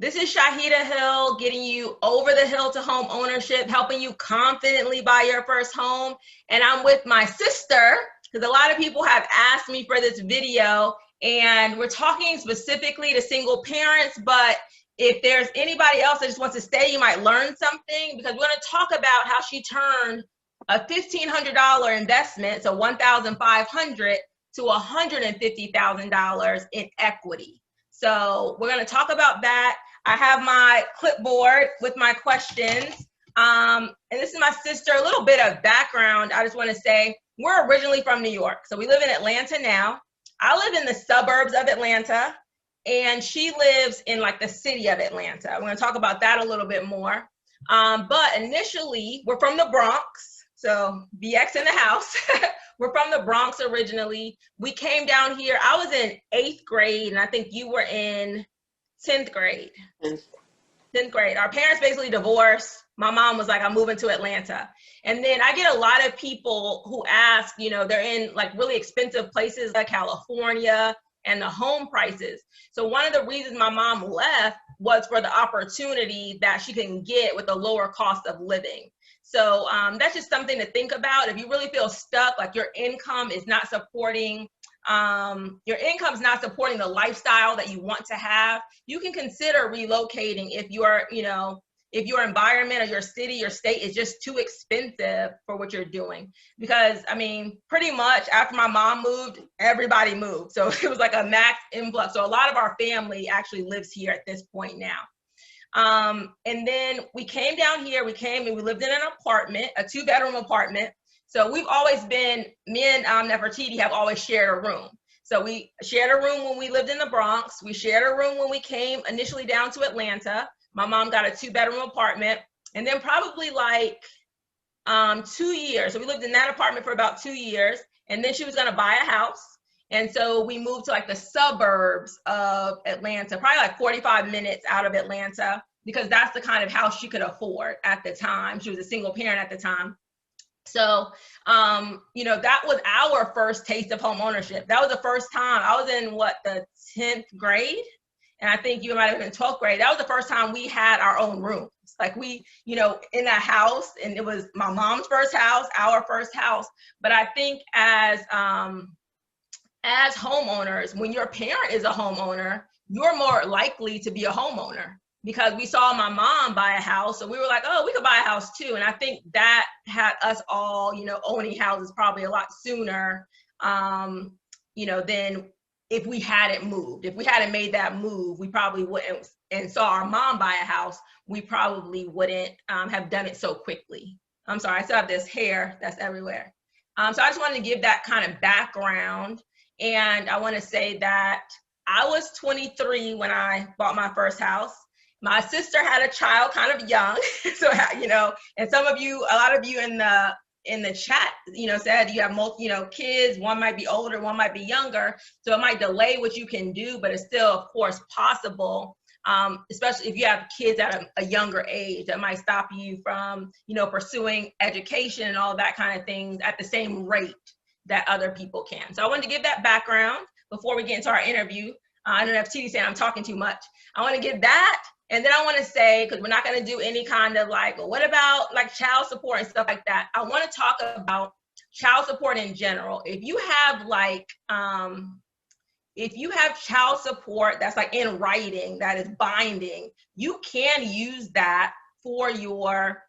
This is Shaheedah Hill, getting you over the hill to home ownership, helping you confidently buy your first home. And I'm with my sister, because a lot of people have asked me for this video, and we're talking specifically to single parents, but if there's anybody else that just wants to stay, you might learn something, because we're going to talk about how she turned a $1,500 investment, so $1,500, to $150,000 in equity. So we're going to talk about that. I have my clipboard with my questions. And this is my sister. A little bit of background. I just want to say we're originally from New York. So we live in Atlanta now. I live in the suburbs of Atlanta, and she lives in like the city of Atlanta. We're going to talk about that a little bit more. But initially, we're from the Bronx. So BX in the house. We're from the Bronx originally. We came down here. I was in 8th grade, and I think you were in 10th grade. 10th grade. Our parents basically divorced. My mom was like, I'm moving to Atlanta. And then I get a lot of people who ask, you know, they're in like really expensive places like California and the home prices. So one of the reasons my mom left was for the opportunity that she can get with a lower cost of living. So that's just something to think about. If you really feel stuck, like your income is not supporting the lifestyle that you want to have, you can consider relocating if if your environment or your city, your state is just too expensive for what you're doing. Because I mean, pretty much after my mom moved, everybody moved. So it was like a max influx. So a lot of our family actually lives here at this point now. And then we came down here, we lived in an apartment, a 2-bedroom apartment. So we've always been, me and Nefertiti have always shared a room. So we shared a room when we lived in the Bronx. We shared a room when we came initially down to Atlanta. My mom got a 2-bedroom apartment. And then probably like 2 years. So we lived in that apartment for about 2 years. And then she was gonna buy a house. And so we moved to like the suburbs of Atlanta, probably like 45 minutes out of Atlanta, because that's the kind of house she could afford at the time. She was a single parent at the time. So, that was our first taste of home ownership. That was the first time. I was in the 10th grade, and I think you might have been in 12th grade. That was the first time we had our own rooms. Like we, in a house, and it was my mom's first house, our first house. But I think as homeowners, when your parent is a homeowner, you're more likely to be a homeowner, because we saw my mom buy a house. So we were like, oh, we could buy a house too. And I think that had us all, owning houses probably a lot sooner, than if we hadn't moved. If we hadn't made that move, we probably wouldn't, and saw our mom buy a house, we probably wouldn't have done it so quickly. I'm sorry, I still have this hair that's everywhere. So I just wanted to give that kind of background. And I want to say that I was 23 when I bought my first house. My sister had a child kind of young. So, and a lot of you in the chat, said you have multiple, kids, one might be older, one might be younger. So it might delay what you can do, but it's still, of course, possible. Especially if you have kids at a younger age, that might stop you from, pursuing education and all that kind of things at the same rate that other people can. So I wanted to give that background before we get into our interview. I don't know if TD saying I'm talking too much. I want to give that. And then I want to say, because we're not going to do any kind of like, well, what about like child support and stuff like that? I want to talk about child support in general. If you have child support that's like in writing, that is binding, you can use that for your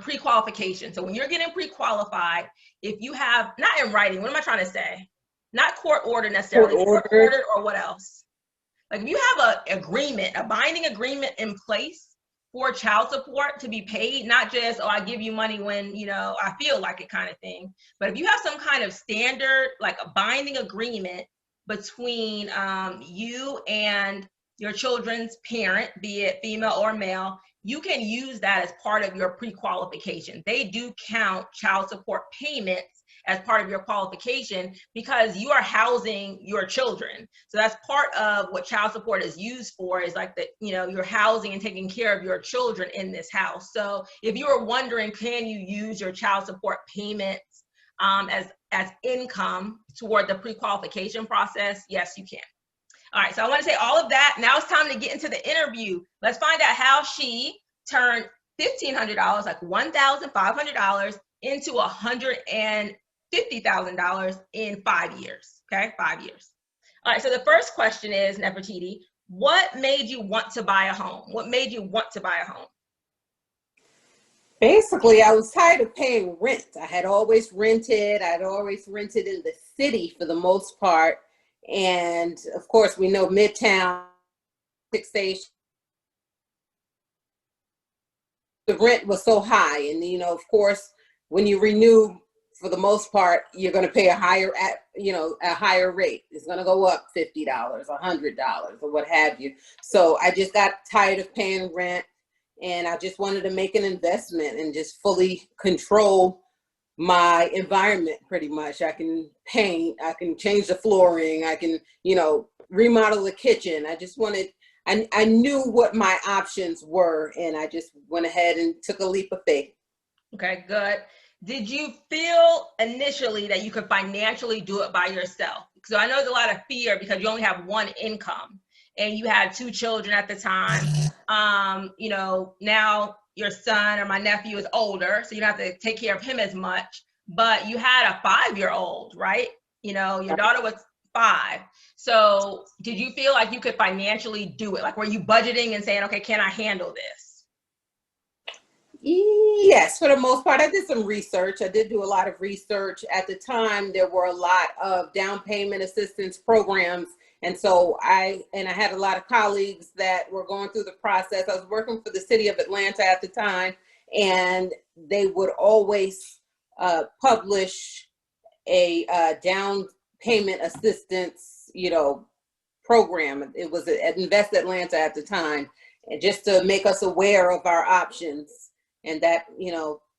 pre-qualification. So when you're getting pre-qualified, if you have, not in writing, what am I trying to say? Not court order necessarily, court order or what else? Like if you have a binding agreement in place for child support to be paid, not just, oh, I give you money when, I feel like it kind of thing. But if you have some kind of standard, like a binding agreement between you and your children's parent, be it female or male, you can use that as part of your pre-qualification. They do count child support payments as part of your qualification, because you are housing your children. So that's part of what child support is used for, is like you're housing and taking care of your children in this house. So if you were wondering, can you use your child support payments as income toward the pre-qualification process? Yes, you can. All right, so I want to say all of that. Now it's time to get into the interview. Let's find out how she turned $1,500, like $1,500, into $150,000 in 5 years. Okay, 5 years. All right, so the first question is, Nefertiti, what made you want to buy a home? What made you want to buy a home? Basically, I was tired of paying rent. I had always rented. I'd always rented in the city for the most part. And of course, we know Midtown, station, the rent was so high. And, of course, when you renew, for the most part, you're going to pay a higher rate. It's going to go up $50, $100, or what have you. So I just got tired of paying rent. And I just wanted to make an investment and just fully control my environment pretty much. I can paint, I can change the flooring, I can, remodel the kitchen. I knew what my options were, and I just went ahead and took a leap of faith. Okay, good. Did you feel initially that you could financially do it by yourself? So I know there's a lot of fear because you only have one income and you had 2 children at the time. Now your son or my nephew is older, so you don't have to take care of him as much, but you had a 5-year-old, right? Your daughter was 5. So did you feel like you could financially do it? Like, were you budgeting and saying, okay, can I handle this? Yes, for the most part. I did some research. I did do a lot of research. At the time, there were a lot of down payment assistance programs. And so I had a lot of colleagues that were going through the process. I was working for the city of Atlanta at the time, and they would always publish a down payment assistance, program. It was at Invest Atlanta at the time, and just to make us aware of our options, and that,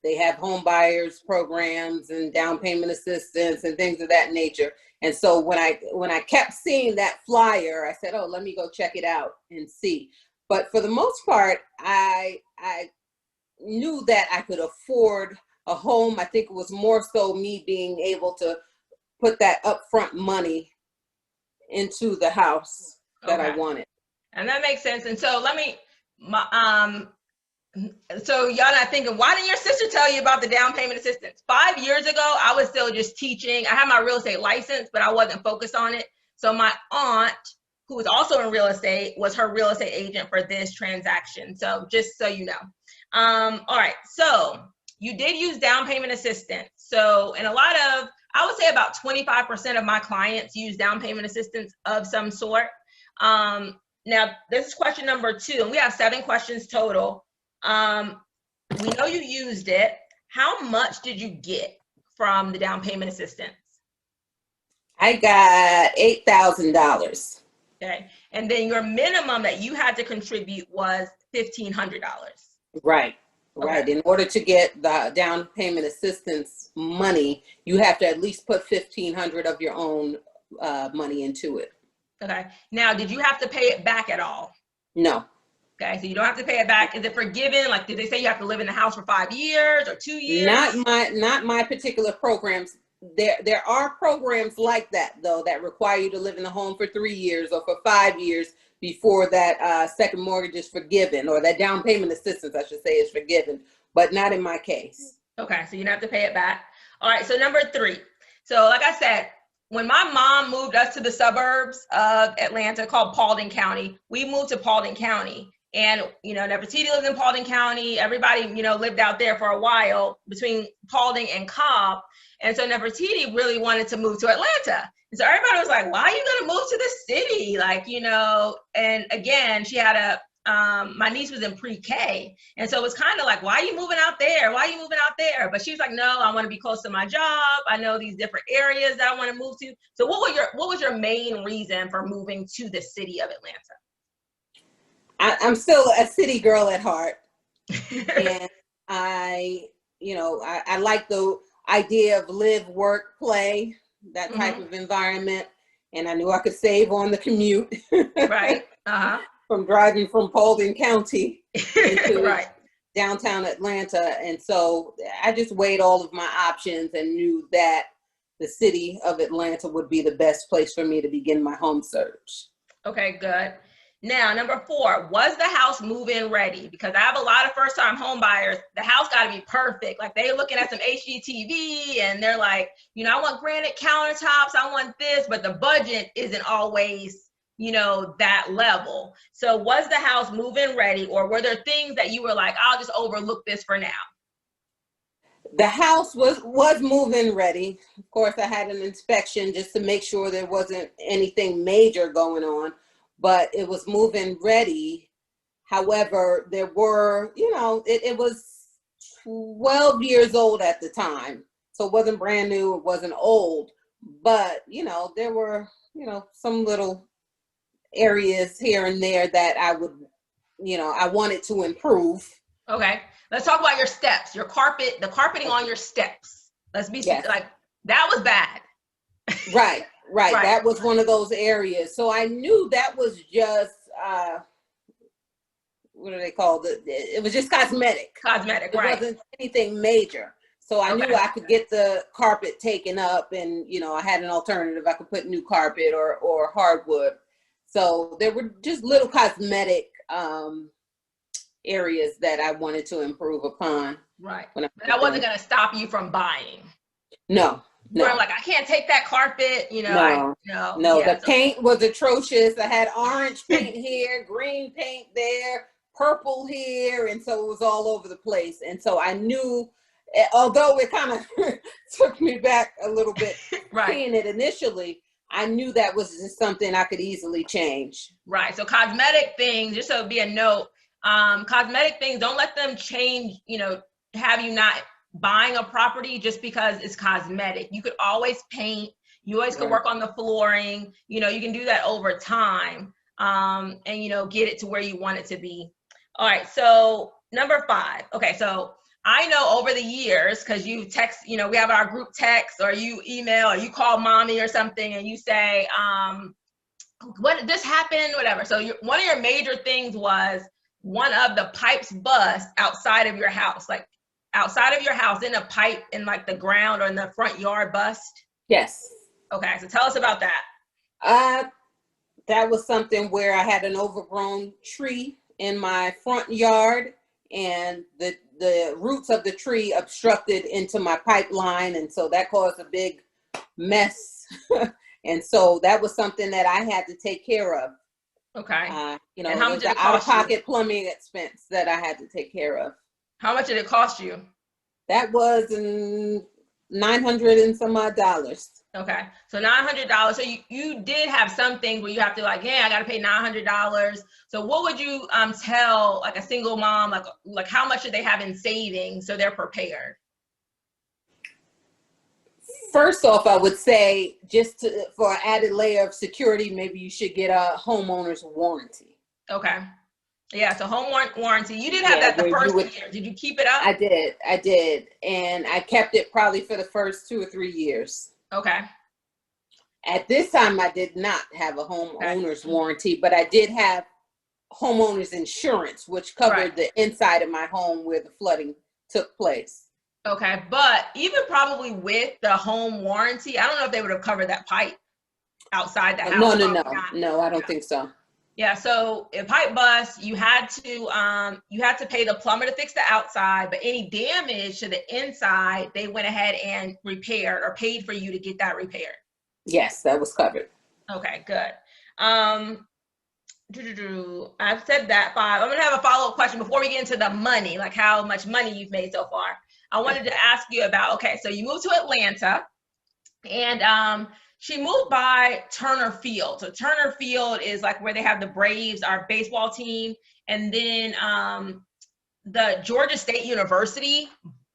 they have home buyers programs and down payment assistance and things of that nature. And so when I kept seeing that flyer, I said, oh, let me go check it out and see. But for the most part, I knew that I could afford a home. I think it was more so me being able to put that upfront money into the house that I wanted. And that makes sense. And so so y'all not thinking, why didn't your sister tell you about the down payment assistance? 5 years ago, I was still just teaching. I had my real estate license, but I wasn't focused on it. So my aunt, who was also in real estate, was her real estate agent for this transaction. So just so you know. All right. So you did use down payment assistance. So in I would say about 25% of my clients use down payment assistance of some sort. Now, this is question number 2, and we have 7 questions total. We know you used it. How much did you get from the down payment assistance? I got $8,000. Okay. And then your minimum that you had to contribute was $1,500. Right. Right. In order to get the down payment assistance money, you have to at least put $1,500 of your own money into it. Okay. Now, did you have to pay it back at all? No. Okay, so you don't have to pay it back. Is it forgiven? Like, did they say you have to live in the house for 5 years or 2 years? Not my particular programs. There are programs like that, though, that require you to live in the home for 3 years or for 5 years before that second mortgage is forgiven, or that down payment assistance, I should say, is forgiven, but not in my case. Okay, so you don't have to pay it back. All right, so number 3. So like I said, when my mom moved us to the suburbs of Atlanta called Paulding County, we moved to Paulding County. And, Nefertiti lives in Paulding County. Everybody, lived out there for a while between Paulding and Cobb. And so Nefertiti really wanted to move to Atlanta. And so everybody was like, why are you going to move to the city? Like, and again, she had my niece was in pre-K. And so it was kind of like, why are you moving out there? Why are you moving out there? But she was like, no, I want to be close to my job. I know these different areas that I want to move to. So what was your main reason for moving to the city of Atlanta? I'm still a city girl at heart. And I like the idea of live, work, play, that type of environment. And I knew I could save on the commute. Right. Uh-huh. From driving from Paulding County into right. downtown Atlanta. And so I just weighed all of my options and knew that the city of Atlanta would be the best place for me to begin my home search. Okay, good. Now, number 4, was the house move-in ready? Because I have a lot of first-time home buyers. The house got to be perfect. Like they're looking at some HGTV and they're like, I want granite countertops. I want this, but the budget isn't always, that level. So was the house move-in ready, or were there things that you were like, I'll just overlook this for now? The house was move-in ready. Of course, I had an inspection just to make sure there wasn't anything major going on, but it was move-in ready. However, there were, it was 12 years old at the time. So it wasn't brand new, it wasn't old, but, there were, some little areas here and there that I would, I wanted to improve. Okay. Let's talk about your steps, the carpeting on your steps. Let's be like, that was bad. Right. That was one of those areas. So I knew that was just, what do they call it? It was just cosmetic. Right. It wasn't anything major. So I knew I could get the carpet taken up and, I had an alternative. I could put new carpet or hardwood. So there were just little cosmetic, areas that I wanted to improve upon. Right. But that wasn't going to stop you from buying. No. You're like, I can't take that carpet, No. The paint was atrocious. I had orange paint here, green paint there, purple here, and so it was all over the place. And so I knew, although it kind of took me back a little bit seeing it initially, I knew that was just something I could easily change. Right. So cosmetic things, just so it'd be a note, cosmetic ththings, don't let them change, have you not buying a property just because it's cosmetic. You could always paint, you always could work on the flooring, you can do that over time, and, get it to where you want it to be. All right. So number 5. Okay. So I know over the years, because you text, we have our group text, or you email, or you call mommy or something and you say, what this happened, whatever. So one of your major things was one of the pipes bust outside of your house, like outside of your house in a pipe in like the ground or in the front yard bust. Yes. Okay. So tell us about that. That was something where I had an overgrown tree in my front yard, and the roots of the tree obstructed into my pipeline. And so that caused a big mess. And so that was something that I had to take care of. Okay. And how much did it cost out-of-pocket plumbing expense that I had to take care of. How much did it cost you? That was $900 and some odd dollars. Okay. So $900. So you did have some things where you have to like, I got to pay $900. So what would you tell like a single mom, like how much do they have in savings so they're prepared? First off, I would say for an added layer of security, maybe you should get a homeowner's warranty. Okay. Yeah, so home warranty. You didn't have that the first year. Did you keep it up? I did. And I kept it probably for the first 2 or 3 years. Okay. At this time, I did not have a homeowner's warranty, but I did have homeowner's insurance, which covered the inside of my home where the flooding took place. Okay, but even probably with the home warranty, I don't know if they would have covered that pipe outside the house. No, I don't think so. Yeah, so if pipe bust, you had to pay the plumber to fix the outside, but any damage to the inside, they went ahead and repaired or paid for you to get that repaired. Yes, that was covered. Okay, good. I've said that 5. I'm gonna have a follow-up question before we get into the money, like how much money you've made so far. I wanted to ask you about, okay, so you moved to Atlanta, and she moved by Turner Field. So Turner Field is like where they have the Braves, our baseball team, and then the Georgia State University.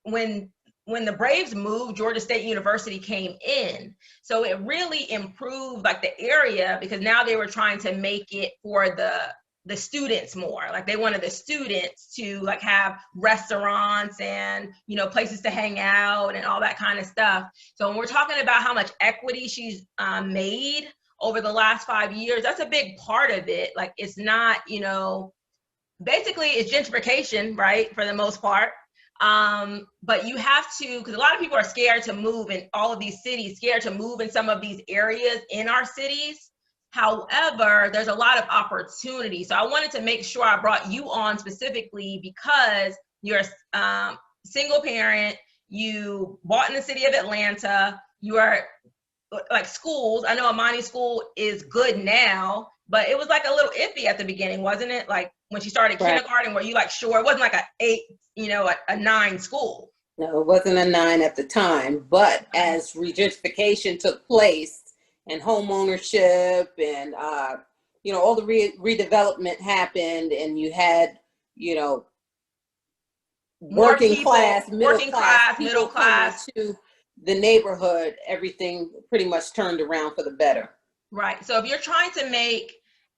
When the Braves moved, Georgia State University came in. So it really improved like the area, because now they were trying to make it for the students more. Like they wanted the students to like have restaurants and, places to hang out and all that kind of stuff. So when we're talking about how much equity she's made over the last 5 years, that's a big part of it. Like it's not, basically it's gentrification, right? For the most part. But you have to, because a lot of people are scared to move in all of these cities, scared to move in some of these areas in our cities. However, there's a lot of opportunity. So I wanted to make sure I brought you on specifically because you're single parent, you bought in the city of Atlanta, you are like schools. I know Amani's school is good now, but it was like a little iffy at the beginning, wasn't it? Like when she started kindergarten, were you like sure? It wasn't like a 9 school. No, it wasn't a 9 at the time, but as regentrification took place and home ownership and, all the redevelopment happened and you had, working class, middle class to the neighborhood, everything pretty much turned around for the better. Right. So if you're trying to make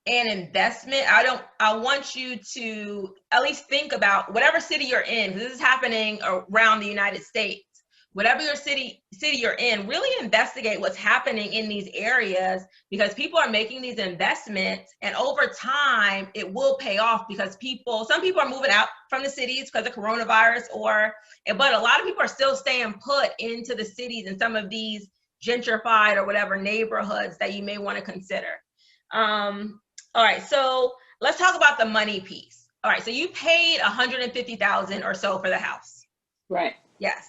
an investment, I want you to at least think about whatever city you're in, because this is happening around the United States. Whatever your city you're in, really investigate what's happening in these areas, because people are making these investments and over time it will pay off, because some people are moving out from the cities because of coronavirus, but a lot of people are still staying put into the cities in some of these gentrified or whatever neighborhoods that you may want to consider. All right, so let's talk about the money piece. All right, so you paid $150,000 or so for the house. Right. Yes.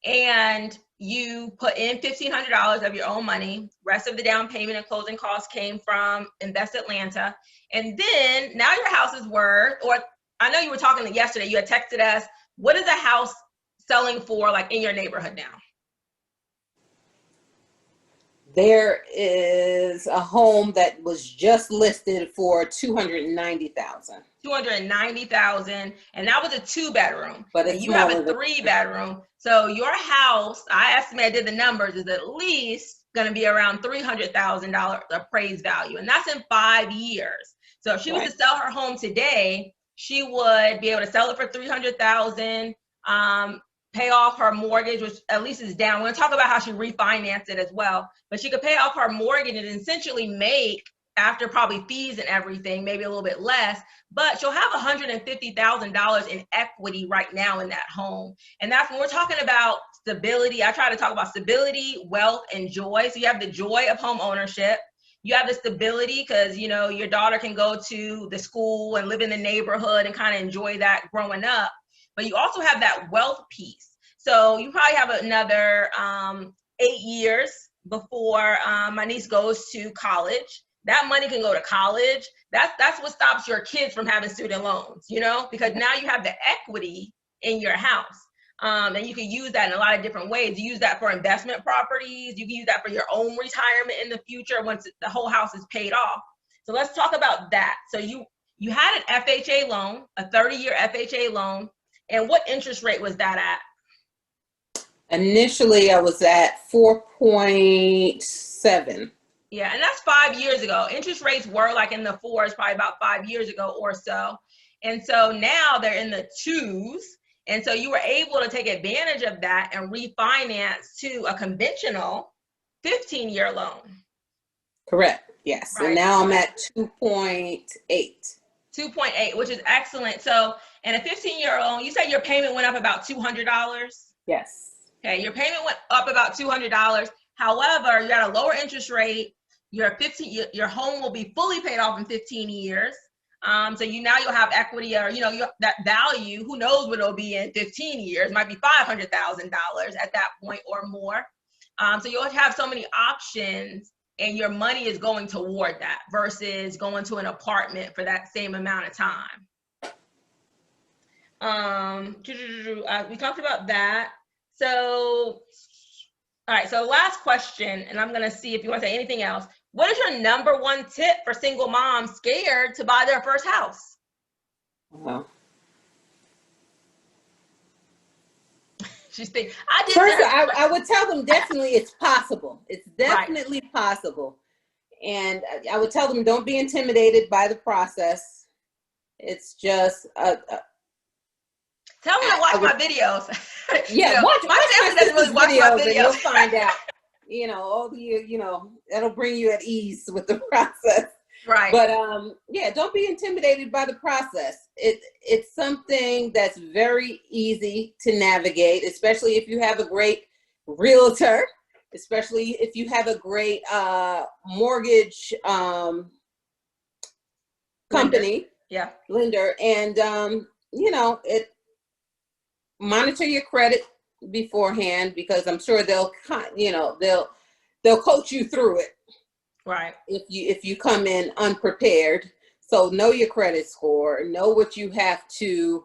And you put in $1,500 of your own money. Rest of the down payment and closing costs came from Invest Atlanta. And then now your house is worth, or I know you were talking yesterday, you had texted us, what is a house selling for like in your neighborhood now? There is a home that was just listed for $290,000. $290,000, and that was a 2-bedroom. But you have a 3-bedroom. So your house, I estimate, I did the numbers, is at least going to be around $300,000 appraised value, and that's in 5 years. So if she was to sell her home today, she would be able to sell it for $300,000. Pay off her mortgage, which at least is down. We're going to talk about how she refinanced it as well. But she could pay off her mortgage and essentially make, after probably fees and everything, maybe a little bit less, but she'll have $150,000 in equity right now in that home. And that's when we're talking about stability. I try to talk about stability, wealth, and joy. So you have the joy of home ownership. You have the stability because, your daughter can go to the school and live in the neighborhood and kind of enjoy that growing up. But you also have that wealth piece. So you probably have another 8 years before my niece goes to college. That money can go to college. That's what stops your kids from having student loans, because now you have the equity in your house. And you can use that in a lot of different ways. You use that for investment properties. You can use that for your own retirement in the future once the whole house is paid off. So let's talk about that. So you had an FHA loan, a 30-year FHA loan. And what interest rate was that at? Initially, I was at 4.7. Yeah, and that's 5 years ago. Interest rates were like in the 4s probably about 5 years ago or so. And so now they're in the 2s. And so you were able to take advantage of that and refinance to a conventional 15-year loan. Correct. Yes. Right. And now I'm at 2.8. 2.8, which is excellent. So, and a 15-year loan, you said your payment went up about $200? Yes. Okay, your payment went up about $200. However, you got a lower interest rate. Your home will be fully paid off in 15 years. So you'll have equity, or that value. Who knows what it'll be in 15 years? It might be $500,000 at that point or more. So you'll have so many options, and your money is going toward that versus going to an apartment for that same amount of time. We talked about that. So, all right. So last question, and I'm going to see if you want to say anything else. What is your number one tip for single moms scared to buy their first house? Wow. She's thinking. I would tell them definitely it's possible. It's definitely possible. And I would tell them don't be intimidated by the process. It's just tell them to watch my videos. Yeah, watch my family doesn't really watch my videos. And you'll find out. That'll bring you at ease with the process. Right. But don't be intimidated by the process. It's something that's very easy to navigate, especially if you have a great realtor especially if you have a great mortgage company, yeah, lender, and you know, monitor your credit beforehand, because I'm sure they'll coach you through it. right. If you come in unprepared. So know your credit score, know what you have to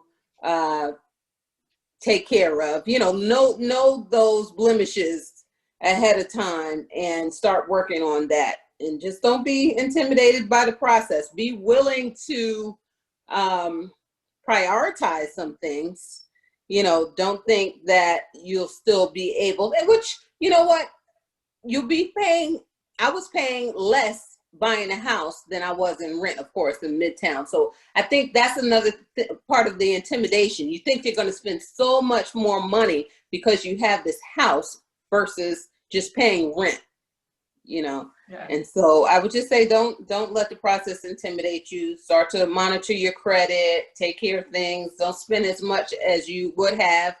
take care of. You know those blemishes ahead of time and start working on that. And just don't be intimidated by the process. Be willing to prioritize some things. You know, don't think that you'll still be able, which, you know what, you'll be paying. I was paying less buying a house than I was in rent, of course, in Midtown. So I think that's another part of the intimidation. You think you're going to spend so much more money because you have this house versus just paying rent, you know. Yeah. And so I would just say, don't let the process intimidate you. Start to monitor your credit, take care of things. Don't spend as much as you would have.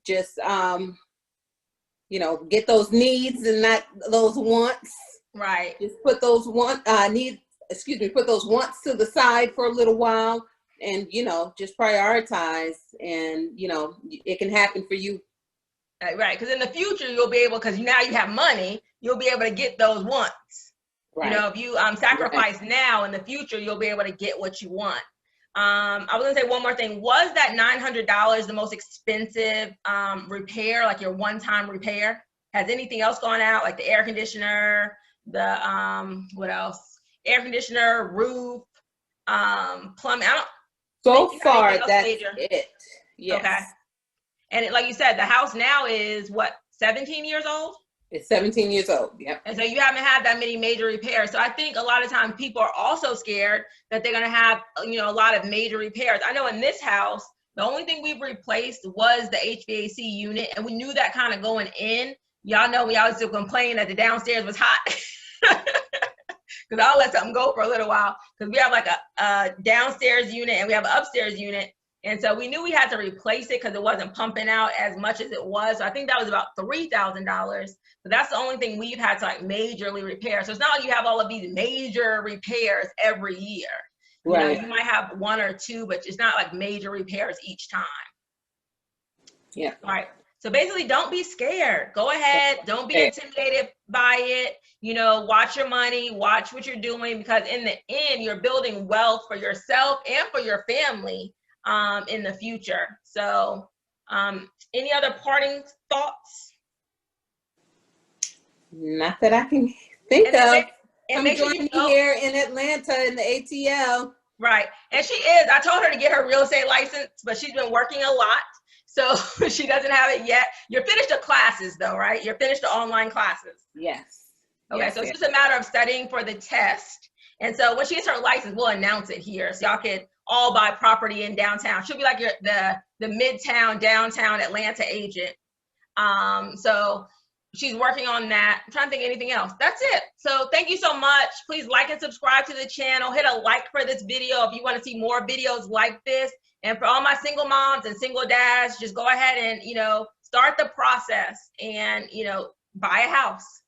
Just you know, get those needs and not those wants. Right. Just put those put those wants to the side for a little while, and, you know, just prioritize, and, you know, it can happen for you. Right. Because in the future, you'll be able, because now you have money, you'll be able to get those wants. Right. You know, if you sacrifice now, in the future, you'll be able to get what you want. I was gonna say one more thing. Was that $900 the most expensive repair, like your one-time repair? Has anything else gone out, like the air conditioner, the what else? Air conditioner, roof, plumbing? I don't So think you have far, anything else that's major. it. Yes. Okay. And like you said, the house now is what, 17 years old? It's 17 years old. Yep. And so you haven't had that many major repairs. So I think a lot of times people are also scared that they're going to have, you know, a lot of major repairs. I know in this house, the only thing we've replaced was the HVAC unit. And we knew that kind of going in. Y'all know we always complain that the downstairs was hot. Because I'll let something go for a little while. Because we have like a downstairs unit and we have an upstairs unit. And so we knew we had to replace it because it wasn't pumping out as much as it was. So I think that was about $3,000. But that's the only thing we've had to like majorly repair. So it's not like you have all of these major repairs every year. Right. You know, you might have one or two, but it's not like major repairs each time. Yeah. All right. So basically, don't be scared. Go ahead. Don't be intimidated by it. You know, watch your money, watch what you're doing, because in the end, you're building wealth for yourself and for your family in the future. So any other parting thoughts? Not that I can think of. And Come join me here in Atlanta in the ATL. Right. And she is. I told her to get her real estate license, but she's been working a lot. So she doesn't have it yet. You're finished the classes though, right? You're finished the online classes. Yes. Okay, yes, so it's just a matter of studying for the test. And so when she gets her license, we'll announce it here. So y'all can all buy property in downtown. She'll be like the midtown, downtown Atlanta agent. So she's working on that. I'm trying to think of anything else. That's it. So thank you so much. Please like and subscribe to the channel. Hit a like for this video if you want to see more videos like this. And for all my single moms and single dads, just go ahead and, you know, start the process and, you know, buy a house.